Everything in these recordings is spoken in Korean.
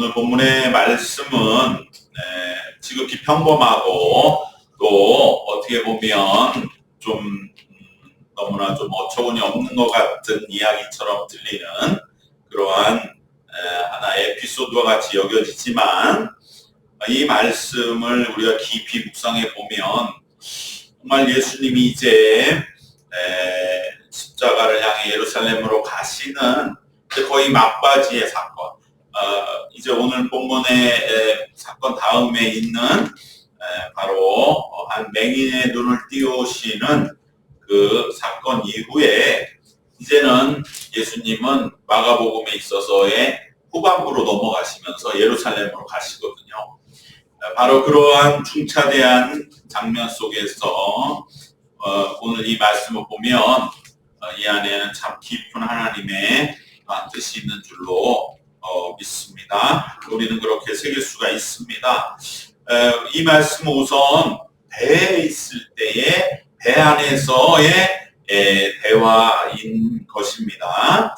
오늘 본문의 말씀은 지극히 평범하고 또 어떻게 보면 좀 너무나 좀 어처구니 없는 것 같은 이야기처럼 들리는 그러한 하나의 에피소드와 같이 여겨지지만 이 말씀을 우리가 깊이 묵상해 보면 정말 예수님이 이제 십자가를 향해 예루살렘으로 가시는 거의 막바지의 사건, 이제 오늘 본문의 사건 다음에 있는 바로 한 맹인의 눈을 띄우시는 그 사건 이후에 이제는 예수님은 마가복음에 있어서의 후반부로 넘어가시면서 예루살렘으로 가시거든요. 바로 그러한 중차대한 장면 속에서 오늘 이 말씀을 보면 이 안에는 참 깊은 하나님의 뜻이 있는 줄로 믿습니다. 우리는 그렇게 새길 수가 있습니다. 이 말씀은 우선 배에 있을 때의 배 안에서의 대화인 것입니다.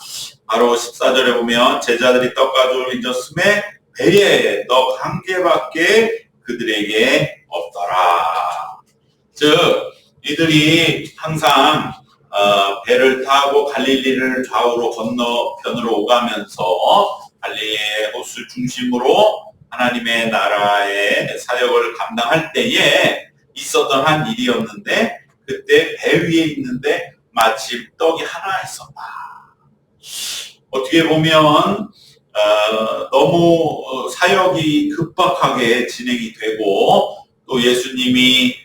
바로 14절에 보면 제자들이 떡 가져올 인졌음에 배에 떡 한 개밖에 그들에게 없더라. 즉 이들이 항상 배를 타고 갈릴리를 좌우로 건너편으로 오가면서 갈릴리의 호수 중심으로 하나님의 나라의 사역을 감당할 때에 있었던 한 일이었는데 그때 배 위에 있는데 마침 떡이 하나 있었다. 어떻게 보면 너무 사역이 급박하게 진행이 되고 또 예수님이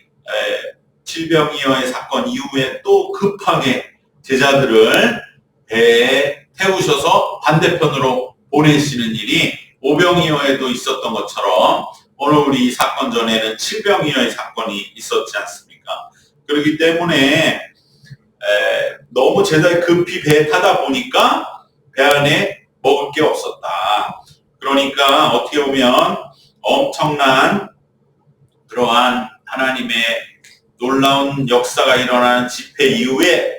질병이어의 사건 이후에 또 급하게 제자들을 배에 태우셔서 반대편으로 보내시는 일이 오병이어에도 있었던 것처럼 오늘 우리 이 사건 전에는 칠병이어의 사건이 있었지 않습니까? 그렇기 때문에 너무 제자들이 급히 배에 타다 보니까 배 안에 먹을 게 없었다. 그러니까 어떻게 보면 엄청난 그러한 하나님의 놀라운 역사가 일어나는 집회 이후에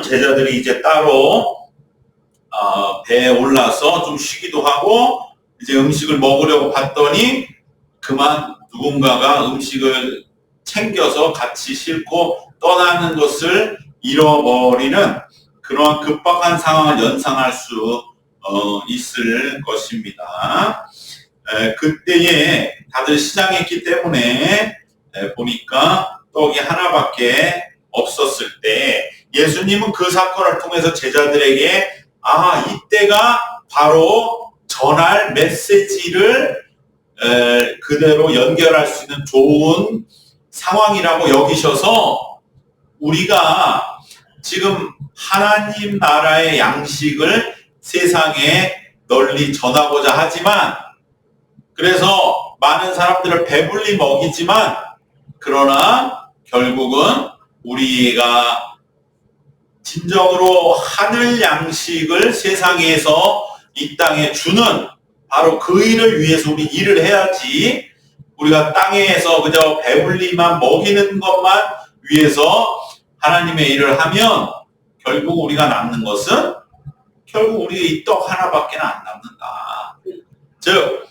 제자들이 이제 따로 배에 올라서 좀 쉬기도 하고 이제 음식을 먹으려고 봤더니 그만 누군가가 음식을 챙겨서 같이 싣고 떠나는 것을 잃어버리는 그러한 급박한 상황을 연상할 수 있을 것입니다. 그때에 다들 시장에 있기 때문에 보니까 떡이 하나밖에 없었을 때 예수님은 그 사건을 통해서 제자들에게 이때가 바로 전할 메시지를 그대로 연결할 수 있는 좋은 상황이라고 여기셔서 우리가 지금 하나님 나라의 양식을 세상에 널리 전하고자 하지만 그래서 많은 사람들을 배불리 먹이지만 그러나 결국은 우리가 진정으로 하늘 양식을 세상에서 이 땅에 주는 바로 그 일을 위해서 우리 일을 해야지 우리가 땅에서 그저 배불리만 먹이는 것만 위해서 하나님의 일을 하면 결국 우리가 남는 것은 결국 우리가 이 떡 하나밖에 안 남는다. 즉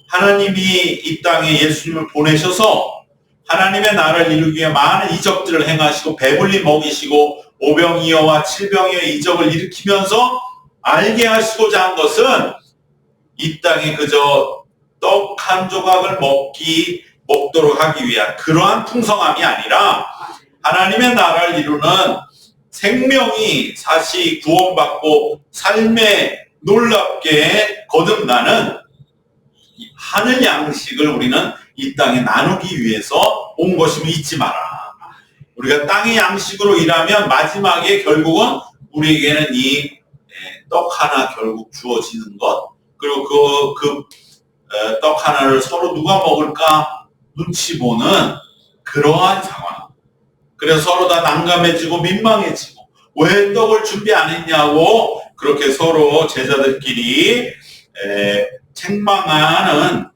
하나님이 이 땅에 예수님을 보내셔서 하나님의 나라를 이루기 위해 많은 이적들을 행하시고 배불리 먹이시고 오병이어와 칠병이어의 이적을 일으키면서 알게 하시고자 한 것은 이 땅에 그저 떡 한 조각을 먹도록 하기 위한 그러한 풍성함이 아니라 하나님의 나라를 이루는 생명이 다시 구원받고 삶에 놀랍게 거듭나는 하늘 양식을 우리는 이 땅에 나누기 위해서 온 것임을 잊지 마라. 우리가 땅의 양식으로 일하면 마지막에 결국은 우리에게는 이 떡 하나 결국 주어지는 것 그리고 그 떡 하나를 서로 누가 먹을까 눈치 보는 그러한 상황. 그래서 서로 다 난감해지고 민망해지고 왜 떡을 준비 안 했냐고 그렇게 서로 제자들끼리 책망하는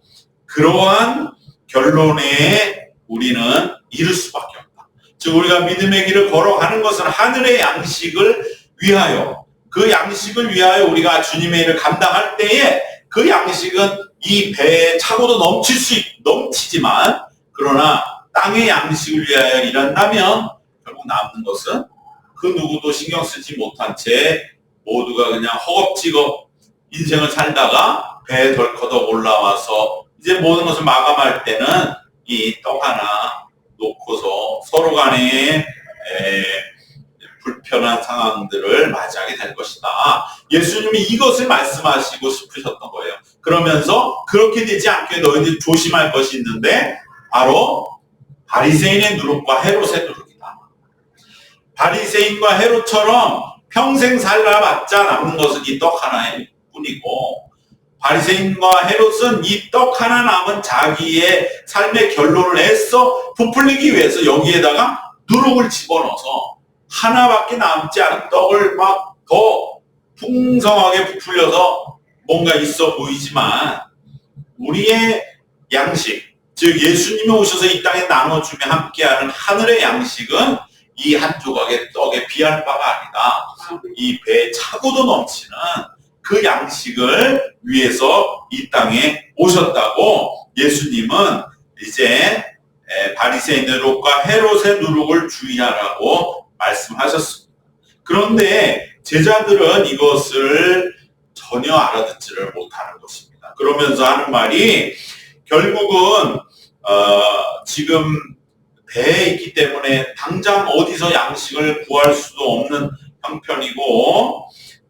그러한 결론에 우리는 이를 수밖에 없다. 즉 우리가 믿음의 길을 걸어가는 것은 하늘의 양식을 위하여 그 양식을 위하여 우리가 주님의 일을 감당할 때에 그 양식은 이 배에 차고도 넘치지만 그러나 땅의 양식을 위하여 일한다면 결국 남는 것은 그 누구도 신경 쓰지 못한 채 모두가 그냥 허겁지겁 인생을 살다가 배에 덜커덕 올라와서 이제 모든 것을 마감할 때는 이 떡 하나 놓고서 서로 간에 불편한 상황들을 맞이하게 될 것이다. 예수님이 이것을 말씀하시고 싶으셨던 거예요. 그러면서 그렇게 되지 않게 너희들이 조심할 것이 있는데 바로 바리새인의 누룩과 헤롯의 누룩이다. 바리새인과 헤롯처럼 평생 살아봤자 남는 것은 이 떡 하나일 뿐이고, 바리새인과 헤롯은 이 떡 하나 남은 자기의 삶의 결론을 애써 부풀리기 위해서 여기에다가 누룩을 집어넣어서 하나밖에 남지 않은 떡을 막 더 풍성하게 부풀려서 뭔가 있어 보이지만, 우리의 양식, 즉 예수님이 오셔서 이 땅에 나눠주며 함께하는 하늘의 양식은 이 한 조각의 떡에 비할 바가 아니다. 이 배에 차고도 넘치는 그 양식을 위해서 이 땅에 오셨다고 예수님은 이제 바리새인의 누룩과 헤롯의 누룩을 주의하라고 말씀하셨습니다. 그런데 제자들은 이것을 전혀 알아듣지를 못하는 것입니다. 그러면서 하는 말이 결국은 지금 배에 있기 때문에 당장 어디서 양식을 구할 수도 없는 형편이고,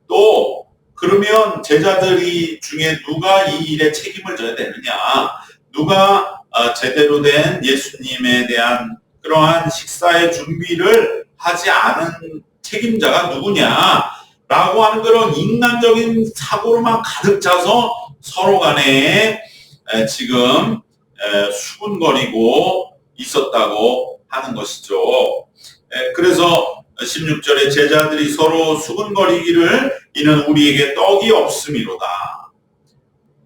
또 그러면 제자들이 중에 누가 이 일에 책임을 져야 되느냐, 누가 제대로 된 예수님에 대한 그러한 식사의 준비를 하지 않은 책임자가 누구냐라고 하는 그런 인간적인 사고로만 가득 차서 서로 간에 지금 수군거리고 있었다고 하는 것이죠. 그래서 16절에 제자들이 서로 수군거리기를 이는 우리에게 떡이 없음이로다.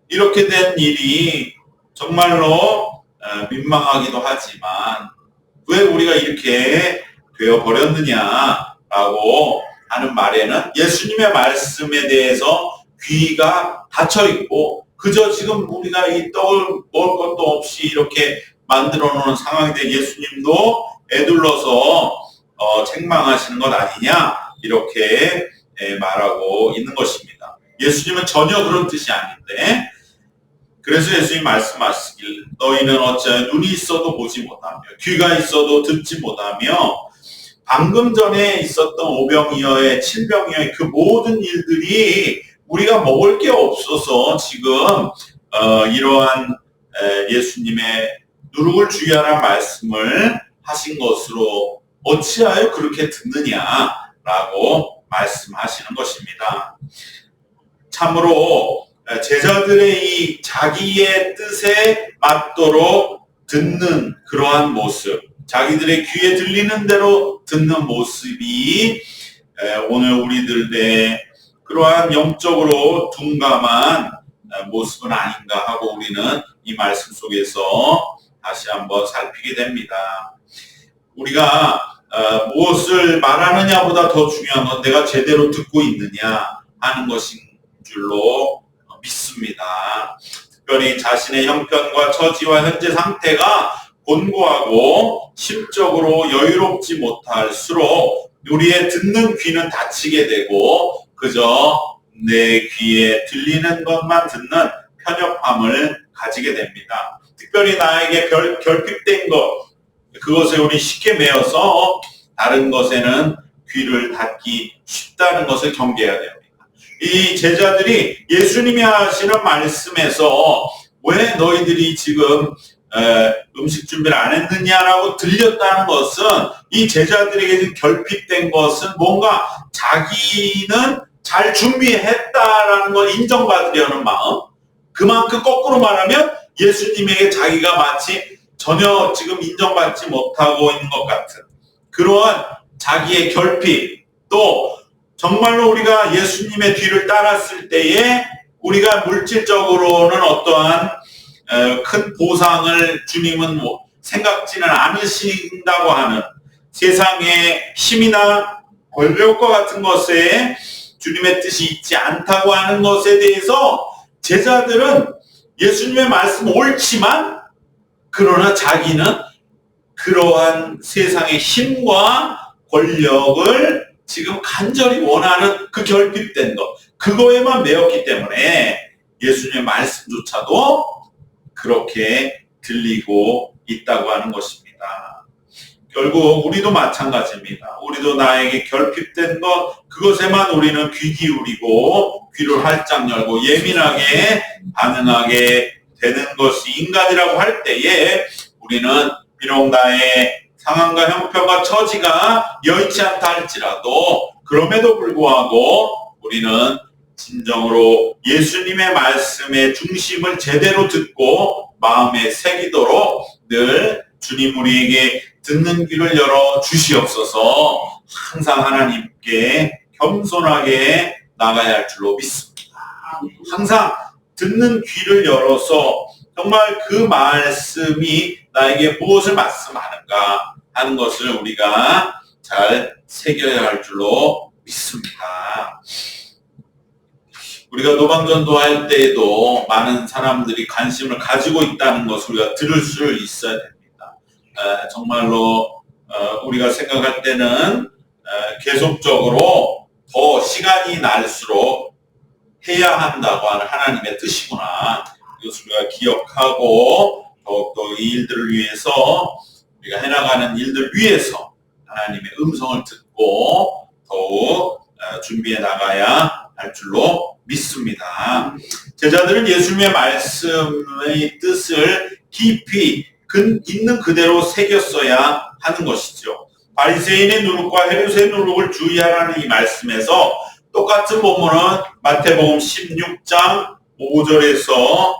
이렇게 된 일이 정말로 민망하기도 하지만 왜 우리가 이렇게 되어버렸느냐라고 하는 말에는 예수님의 말씀에 대해서 귀가 닫혀있고 그저 지금 우리가 이 떡을 먹을 것도 없이 이렇게 만들어 놓은 상황이 된 예수님도 애둘러서 책망하시는 것 아니냐, 이렇게 말하고 있는 것입니다. 예수님은 전혀 그런 뜻이 아닌데, 그래서 예수님이 말씀하시길 너희는 어찌하여 눈이 있어도 보지 못하며 귀가 있어도 듣지 못하며, 방금 전에 있었던 오병이어의 칠병이어의 그 모든 일들이 우리가 먹을 게 없어서 지금 이러한 예수님의 누룩을 주의하라는 말씀을 하신 것으로 어찌하여 그렇게 듣느냐라고 말씀하시는 것입니다. 참으로 제자들의 이 자기의 뜻에 맞도록 듣는 그러한 모습, 자기들의 귀에 들리는 대로 듣는 모습이 오늘 우리들의 그러한 영적으로 둔감한 모습은 아닌가 하고 우리는 이 말씀 속에서 다시 한번 살피게 됩니다. 우리가 무엇을 말하느냐보다 더 중요한 건 내가 제대로 듣고 있느냐 하는 것인 줄로 믿습니다. 특별히 자신의 형편과 처지와 현재 상태가 곤고하고 심적으로 여유롭지 못할수록 우리의 듣는 귀는 닫히게 되고 그저 내 귀에 들리는 것만 듣는 편협함을 가지게 됩니다. 특별히 나에게 결핍된 것, 그것에 우리 쉽게 매여서 다른 것에는 귀를 닫기 쉽다는 것을 경계해야 됩니다. 이 제자들이 예수님이 하시는 말씀에서 왜 너희들이 지금 음식 준비를 안 했느냐라고 들렸다는 것은, 이 제자들에게 결핍된 것은 뭔가 자기는 잘 준비했다라는 걸 인정받으려는 마음, 그만큼 거꾸로 말하면 예수님에게 자기가 마치 전혀 지금 인정받지 못하고 있는 것 같은 그러한 자기의 결핍, 또 정말로 우리가 예수님의 뒤를 따랐을 때에 우리가 물질적으로는 어떠한 큰 보상을 주님은 생각지는 않으신다고 하는 세상의 힘이나 권력과 같은 것에 주님의 뜻이 있지 않다고 하는 것에 대해서 제자들은 예수님의 말씀 옳지만 그러나 자기는 그러한 세상의 힘과 권력을 지금 간절히 원하는 그 결핍된 것, 그거에만 매였기 때문에 예수님의 말씀조차도 그렇게 들리고 있다고 하는 것입니다. 결국 우리도 마찬가지입니다. 우리도 나에게 결핍된 것, 그것에만 우리는 귀 기울이고 귀를 활짝 열고 예민하게 반응하게 되는 것이 인간이라고 할 때에 우리는 비록 나의 상황과 형편과 처지가 여의치 않다 할지라도 그럼에도 불구하고 우리는 진정으로 예수님의 말씀의 중심을 제대로 듣고 마음에 새기도록 늘 주님 우리에게 듣는 귀를 열어 주시옵소서. 항상 하나님께 겸손하게 나가야 할 줄로 믿습니다. 항상 듣는 귀를 열어서 정말 그 말씀이 나에게 무엇을 말씀하는가 하는 것을 우리가 잘 새겨야 할 줄로 믿습니다. 우리가 노방전도 할 때에도 많은 사람들이 관심을 가지고 있다는 것을 우리가 들을 수 있어야 됩니다. 정말로 우리가 생각할 때는 계속적으로 더 시간이 날수록 해야 한다고 하는 하나님의 뜻이구나. 이것을 우리가 기억하고 더욱더 이 일들을 위해서 우리가 해나가는 일들 위해서 하나님의 음성을 듣고 더욱 준비해 나가야 할 줄로 믿습니다. 제자들은 예수님의 말씀의 뜻을 깊이 있는 그대로 새겼어야 하는 것이죠. 바리새인의 누룩과 헤롯의 누룩을 주의하라는 이 말씀에서 똑같은 본문은 마태복음 16장 5절에서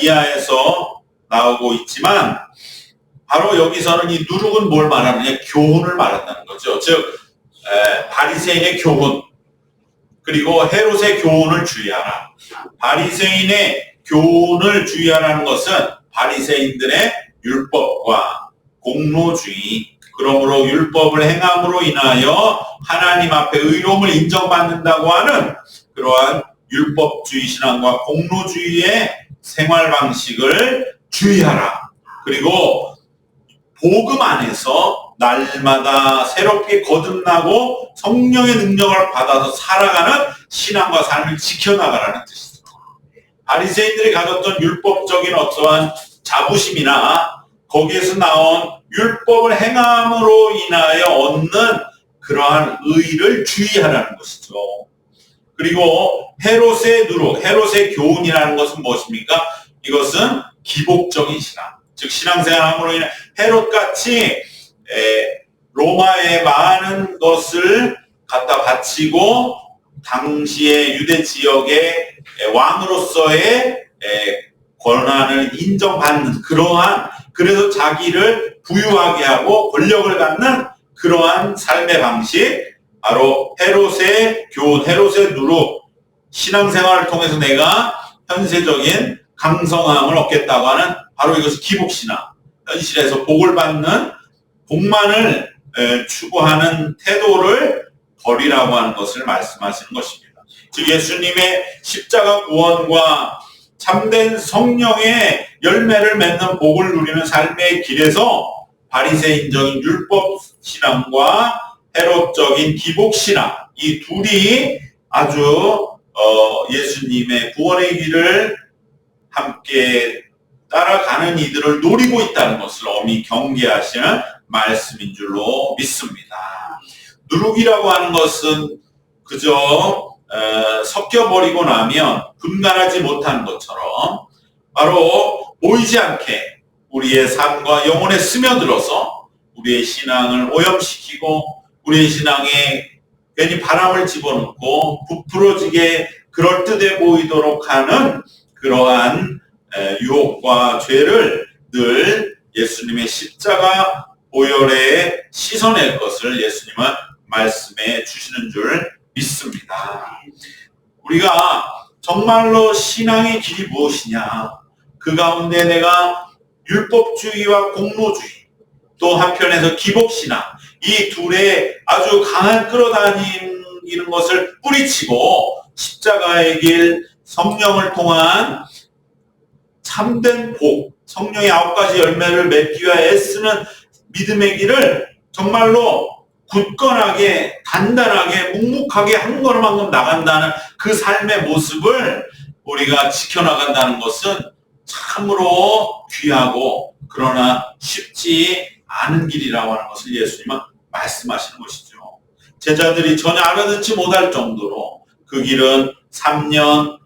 이하에서 나오고 있지만 바로 여기서는 이 누룩은 뭘 말하느냐? 교훈을 말한다는 거죠. 즉 바리새인의 교훈 그리고 헤롯의 교훈을 주의하라. 바리새인의 교훈을 주의하라는 것은 바리새인들의 율법과 공로주의, 그러므로 율법을 행함으로 인하여 하나님 앞에 의로움을 인정받는다고 하는 그러한 율법주의 신앙과 공로주의의 생활 방식을 주의하라. 그리고 복음 안에서 날마다 새롭게 거듭나고 성령의 능력을 받아서 살아가는 신앙과 삶을 지켜나가라는 뜻이죠. 바리새인들이 가졌던 율법적인 어떠한 자부심이나 거기에서 나온 율법을 행함으로 인하여 얻는 그러한 의의를 주의하라는 것이죠. 그리고 헤롯의 누룩, 헤롯의 교훈이라는 것은 무엇입니까? 이것은 기복적인 신앙, 즉 신앙생활함으로 인해 헤롯같이 로마의 많은 것을 갖다 바치고 당시의 유대 지역의 왕으로서의 권한을 인정받는 그러한, 그래서 자기를 부유하게 하고 권력을 갖는 그러한 삶의 방식, 바로 헤롯의 교훈, 헤롯의 누룩, 신앙생활을 통해서 내가 현세적인 강성함을 얻겠다고 하는 바로 이것이 기복신앙, 현실에서 복을 받는, 복만을 추구하는 태도를 버리라고 하는 것을 말씀하시는 것입니다. 즉 예수님의 십자가 구원과 참된 성령의 열매를 맺는 복을 누리는 삶의 길에서 바리새인적인 율법 신앙과 헤롯적인 기복 신앙, 이 둘이 아주 예수님의 구원의 길을 함께 따라가는 이들을 노리고 있다는 것을 엄히 경계하시는 말씀인 줄로 믿습니다. 누룩이라고 하는 것은 그저 섞여버리고 나면 분간하지 못하는 것처럼 바로 보이지 않게 우리의 삶과 영혼에 스며들어서 우리의 신앙을 오염시키고 우리의 신앙에 괜히 바람을 집어넣고 부풀어지게 그럴듯해 보이도록 하는 그러한 유혹과 죄를 늘 예수님의 십자가 보혈에 씻어낼 것을 예수님은 말씀해 주시는 줄 믿습니다. 우리가 정말로 신앙의 길이 무엇이냐, 그 가운데 내가 율법주의와 공로주의, 또 한편에서 기복신앙, 이 둘의 아주 강한 끌어다니는 것을 뿌리치고 십자가의 길, 성령을 통한 참된 복, 성령의 9가지 열매를 맺기 위해 애쓰는 믿음의 길을 정말로 굳건하게, 단단하게, 묵묵하게 한 걸음만큼 나간다는 그 삶의 모습을 우리가 지켜나간다는 것은 참으로 귀하고 그러나 쉽지 않은 길이라고 하는 것을 예수님은 말씀하시는 것이죠. 제자들이 전혀 알아듣지 못할 정도로 그 길은 3년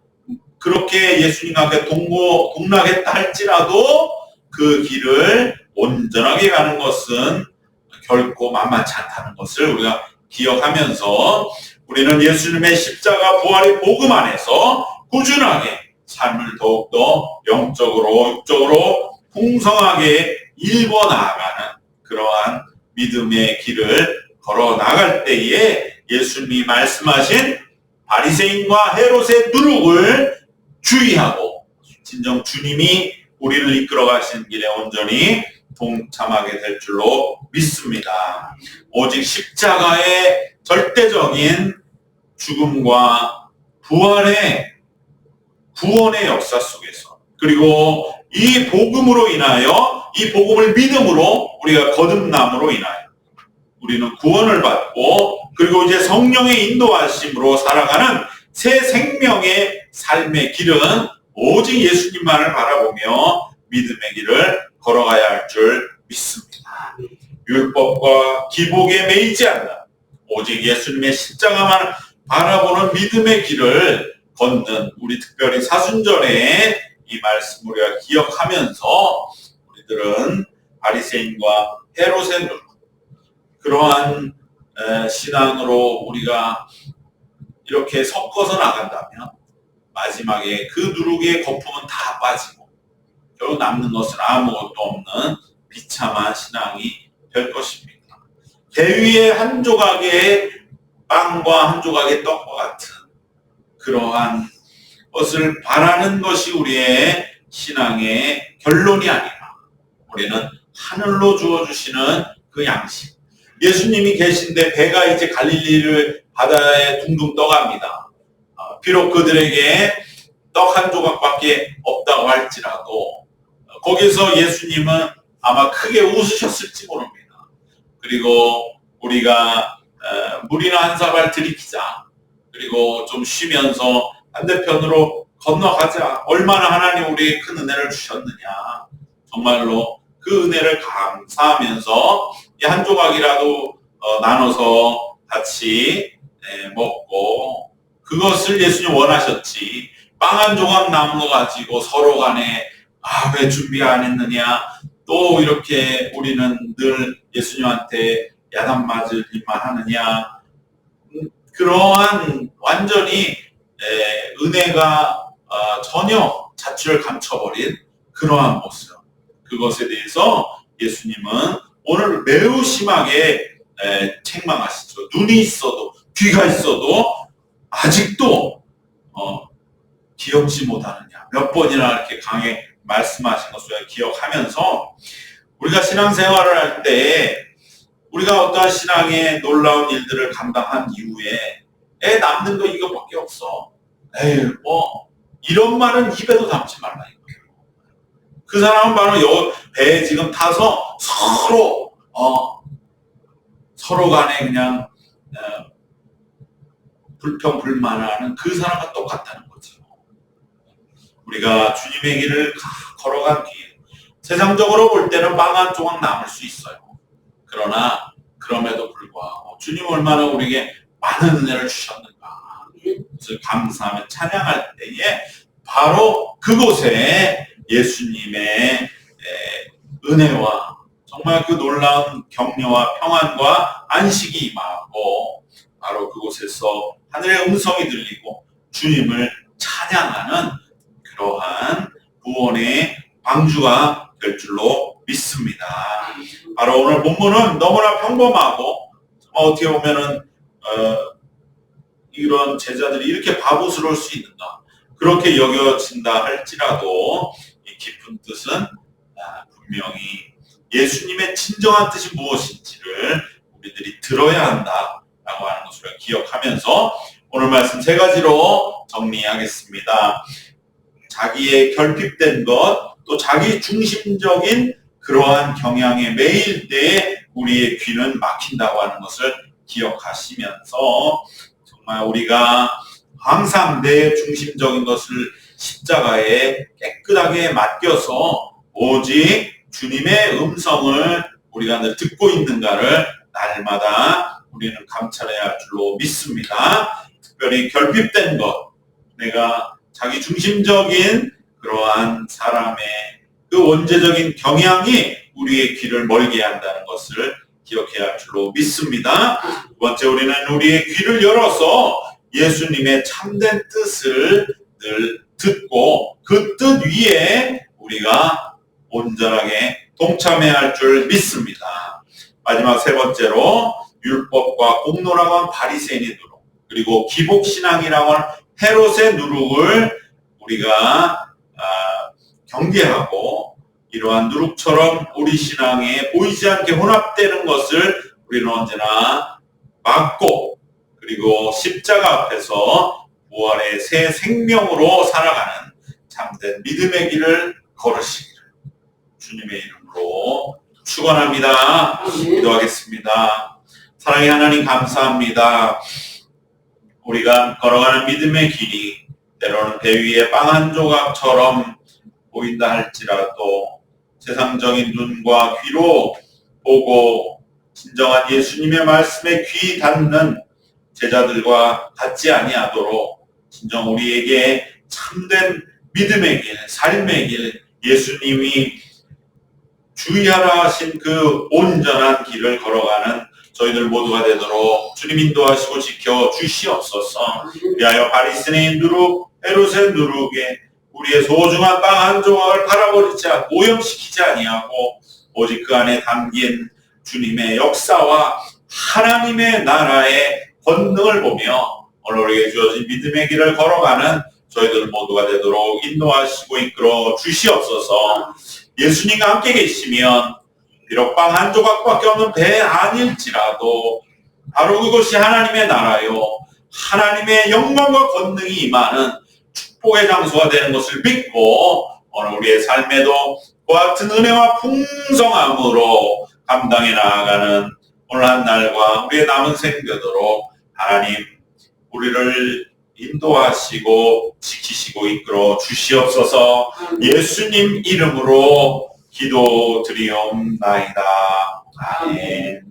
그렇게 예수님과 함께 동락했다 할지라도 그 길을 온전하게 가는 것은 결코 만만치 않다는 것을 우리가 기억하면서 우리는 예수님의 십자가 부활의 복음 안에서 꾸준하게 삶을 더욱더 영적으로 육적으로 풍성하게 일궈 나아가는 그러한 믿음의 길을 걸어 나갈 때에 예수님이 말씀하신 바리새인과 헤롯의 누룩을 주의하고 진정 주님이 우리를 이끌어 가시는 길에 온전히 동참하게 될 줄로 믿습니다. 오직 십자가의 절대적인 죽음과 부활의 구원의 역사 속에서 그리고 이 복음으로 인하여 이 복음을 믿음으로 우리가 거듭남으로 인하여 우리는 구원을 받고 그리고 이제 성령의 인도하심으로 살아가는 새 생명의 삶의 길은 오직 예수님만을 바라보며 믿음의 길을 걸어가야 할 줄 믿습니다. 율법과 기복에 매이지 않는 오직 예수님의 십자가만을 바라보는 믿음의 길을 걷는 우리 특별히 사순절에 이 말씀을 우리가 기억하면서 우리들은 바리새인과 헤롯의 누룩 그러한 신앙으로 우리가 이렇게 섞어서 나간다면 마지막에 그 누룩의 거품은 다 빠지고 결국 남는 것은 아무것도 없는 비참한 신앙이 될 것입니다. 배 위에 한 조각의 빵과 한 조각의 떡과 같은 그러한 것을 바라는 것이 우리의 신앙의 결론이 아니라 우리는 하늘로 주어주시는 그 양식 예수님이 계신데 배가 이제 갈릴리를 바다에 둥둥 떠갑니다. 비록 그들에게 떡 한 조각밖에 없다고 할지라도 거기서 예수님은 아마 크게 웃으셨을지 모릅니다. 그리고 우리가 물이나 한 사발 들이키자 그리고 좀 쉬면서 반대편으로 건너가자 얼마나 하나님 우리에게 큰 은혜를 주셨느냐 정말로 그 은혜를 감사하면서 이 한 조각이라도 나눠서 같이 먹고 그것을 예수님 원하셨지 빵 한 조각 남은 거 가지고 서로 간에 왜 준비 안 했느냐 또 이렇게 우리는 늘 예수님한테 야단 맞을 일만 하느냐 그러한 완전히 은혜가 전혀 자취를 감춰버린 그러한 모습 그것에 대해서 예수님은 오늘 매우 심하게 책망하시죠. 눈이 있어도 귀가 있어도 아직도 기억지 못하느냐 몇 번이나 이렇게 강하게 말씀하신 것을 기억하면서 우리가 신앙생활을 할 때 우리가 어떠한 신앙의 놀라운 일들을 감당한 이후에 남는 거 이것밖에 없어. 이런 말은 입에도 담지 말라. 그 사람은 바로 배에 지금 타서 서로 간에 그냥 불평불만하는 그 사람과 똑같다는 거죠. 우리가 주님의 길을 걸어간 뒤에 세상적으로 볼 때는 빵 한 조각 남을 수 있어요. 그러나 그럼에도 불구하고 주님 얼마나 우리에게 많은 은혜를 주셨는가 그래서 감사하며 찬양할 때에 바로 그곳에 예수님의 은혜와 정말 그 놀라운 격려와 평안과 안식이 임하고 바로 그곳에서 하늘의 음성이 들리고 주님을 찬양하는 그러한 구원의 방주가 될 줄로 믿습니다. 바로 오늘 본문은 너무나 평범하고 어떻게 보면은 이런 제자들이 이렇게 바보스러울 수 있는가 그렇게 여겨진다 할지라도 이 깊은 뜻은 분명히 예수님의 진정한 뜻이 무엇인지를 우리들이 들어야 한다라고 하는 것을 기억하면서 오늘 말씀 세 가지로 정리하겠습니다. 자기의 결핍된 것, 또 자기 중심적인 그러한 경향에 매일 때에 우리의 귀는 막힌다고 하는 것을 기억하시면서 정말 우리가 항상 내 중심적인 것을 십자가에 깨끗하게 맡겨서 오직 주님의 음성을 우리가 늘 듣고 있는가를 날마다 우리는 감찰해야 할 줄로 믿습니다. 특별히 결핍된 것, 내가 자기 중심적인 그러한 사람의 그 원죄적인 경향이 우리의 귀를 멀게 한다는 것을 기억해야 할 줄로 믿습니다. 두 번째, 우리는 우리의 귀를 열어서 예수님의 참된 뜻을 늘 듣고 그 뜻 위에 우리가 온전하게 동참해야 할 줄 믿습니다. 마지막 세 번째로 율법과 공로라고 하는 바리새인의 누룩, 그리고 기복신앙이라고 하는 헤롯의 누룩을 우리가 경계하고 이러한 누룩처럼 우리 신앙에 보이지 않게 혼합되는 것을 우리는 언제나 막고, 그리고 십자가 앞에서 부활의 새 생명으로 살아가는 참된 믿음의 길을 걸으시기를 주님의 이름으로 축원합니다. 기도하겠습니다. 사랑의 하나님, 감사합니다. 우리가 걸어가는 믿음의 길이 때로는 배 위에 빵 한 조각처럼 보인다 할지라도 세상적인 눈과 귀로 보고 진정한 예수님의 말씀에 귀 닫는 제자들과 같지 아니하도록 진정 우리에게 참된 믿음의 길, 삶의 길, 예수님이 주의하라 하신 그 온전한 길을 걸어가는 저희들 모두가 되도록 주님 인도하시고 지켜 주시옵소서. 위하여 바리새인 누룩, 헤롯의 누룩에 우리의 소중한 빵 한 조각을 팔아버리지 않고 오염시키지 아니하고 오직 그 안에 담긴 주님의 역사와 하나님의 나라의 권능을 보며 오늘 우리에게 주어진 믿음의 길을 걸어가는 저희들 모두가 되도록 인도하시고 이끌어 주시옵소서. 예수님과 함께 계시면 비록 빵 한 조각밖에 없는 배 아닐지라도 바로 그것이 하나님의 나라요, 하나님의 영광과 권능이 임하는 축복의 장소가 되는 것을 믿고 오늘 우리의 삶에도 그와 같은 은혜와 풍성함으로 감당해 나아가는 오늘 한 날과 우리의 남은 생 되도록 하나님 우리를 인도하시고 지키시고 이끌어 주시옵소서. 예수님 이름으로 기도드리옵나이다. 아멘.